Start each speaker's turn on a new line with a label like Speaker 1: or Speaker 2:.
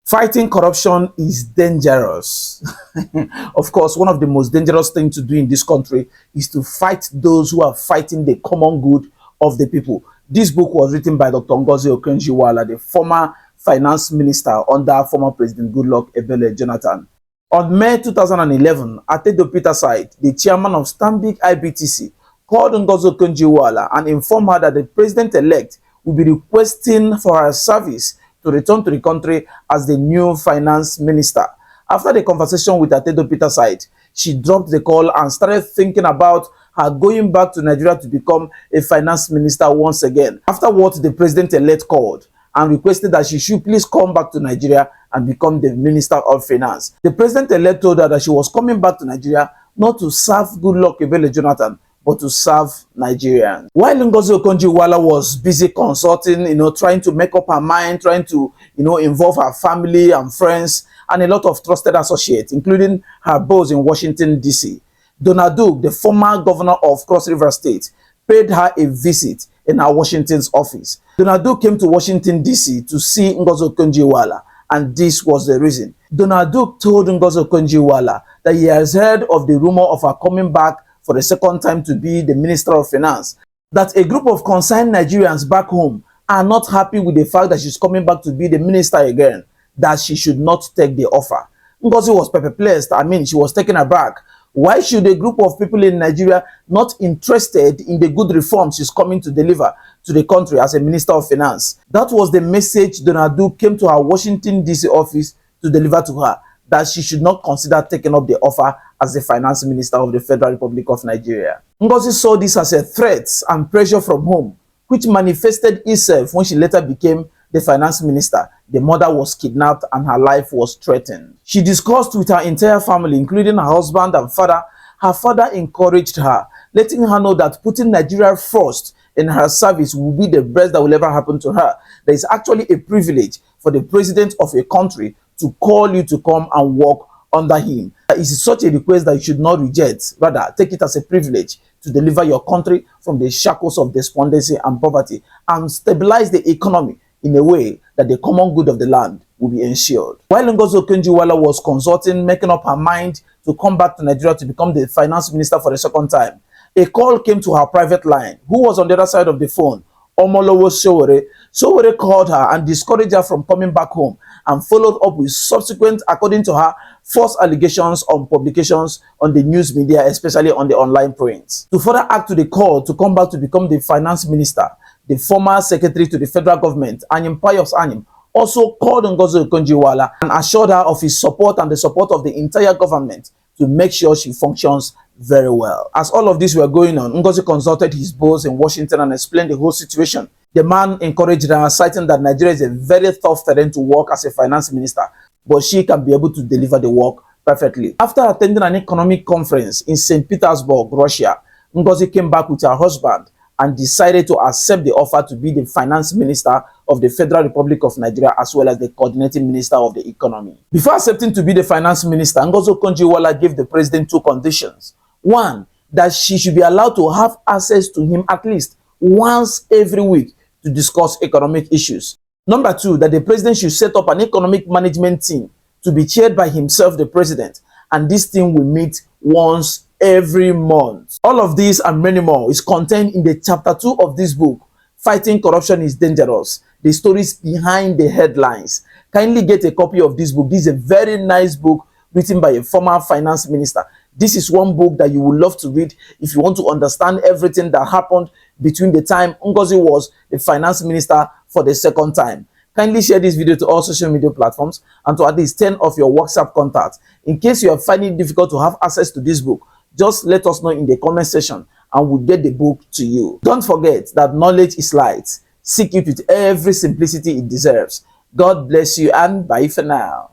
Speaker 1: Fighting corruption is dangerous. Of course, one of the most dangerous things to do in this country is to fight those who are fighting the common good of the people. This book was written by Dr. Ngozi Okonjo-Iweala, the former finance minister under former President Goodluck Ebele Jonathan. On May 2011, at Edo Peterside, the chairman of Stanbic IBTC called Ngozi Okonjo-Iweala and informed her that the president-elect will be requesting for her service to return to the country as the new finance minister. After the conversation with Atedo Peterside, she dropped the call and started thinking about her going back to Nigeria to become a finance minister once again. Afterwards, the president-elect called and requested that she should please come back to Nigeria and become the Minister of Finance. The president-elect told her that she was coming back to Nigeria not to serve Goodluck Ebele Jonathan, but to serve Nigerians. While Ngozi Okonjo-Iweala was busy consulting, trying to make up her mind, trying to, involve her family and friends and a lot of trusted associates, including her boss in Washington, D.C., Donald Duke, the former governor of Cross River State, paid her a visit in her Washington's office. Donald Duke came to Washington, D.C. to see Ngozi Okonjo-Iweala, and this was the reason. Donald Duke told Ngozi Okonjo-Iweala that he has heard of the rumor of her coming back for the second time to be the Minister of Finance, that a group of concerned Nigerians back home are not happy with the fact that she's coming back to be the minister again, that she should not take the offer. Ngozi was perplexed. She was taken aback. Why should a group of people in Nigeria not interested in the good reforms she's coming to deliver to the country as a Minister of Finance? That was the message Donald Duke came to her Washington, D.C. office to deliver to her, that she should not consider taking up the offer as the finance minister of the Federal Republic of Nigeria. Ngozi saw this as a threat and pressure from home, which manifested itself when she later became the finance minister. The mother was kidnapped and her life was threatened. She discussed with her entire family, including her husband and father. Her father encouraged her, letting her know that putting Nigeria first in her service will be the best that will ever happen to her. There is actually a privilege for the president of a country to call you to come and work under him. It is such a request that you should not reject. Rather, take it as a privilege to deliver your country from the shackles of despondency and poverty and stabilize the economy in a way that the common good of the land will be ensured. While Ngozi Okonjo-Iweala was consulting, making up her mind to come back to Nigeria to become the finance minister for the second time, a call came to her private line. Who was on the other side of the phone? Omolowo Sowore. Sowore called her and discouraged her from coming back home and followed up with subsequent, according to her, false allegations on publications on the news media, especially on the online print. To further act to the call to come back to become the finance minister, the former secretary to the federal government, Anyim Pius Anyim, also called Ngozi Okonjo-Iweala and assured her of his support and the support of the entire government to make sure she functions very well. As all of this were going on, Ngozi consulted his boss in Washington and explained the whole situation. The man encouraged her, citing that Nigeria is a very tough terrain to work as a finance minister, but she can be able to deliver the work perfectly. After attending an economic conference in St. Petersburg, Russia, Ngozi came back with her husband and decided to accept the offer to be the finance minister of the Federal Republic of Nigeria, as well as the coordinating minister of the economy. Before accepting to be the finance minister, Ngozi Okonjo-Iweala gave the president two conditions. One, that she should be allowed to have access to him at least once every week to discuss economic issues. Number two, that the president should set up an economic management team to be chaired by himself, the president, and this team will meet once every month. All of this and many more is contained in the chapter 2 of this book, Fighting Corruption is Dangerous, the stories behind the headlines. Kindly get a copy of this book. This is a very nice book written by a former finance minister. This is one book that you would love to read if you want to understand everything that happened between the time Ngozi was the finance minister for the second time. Kindly share this video to all social media platforms and to at least 10 of your WhatsApp contacts. In case you are finding it difficult to have access to this book, just let us know in the comment section and we'll get the book to you. Don't forget that knowledge is light. Seek it with every simplicity it deserves. God bless you and bye for now.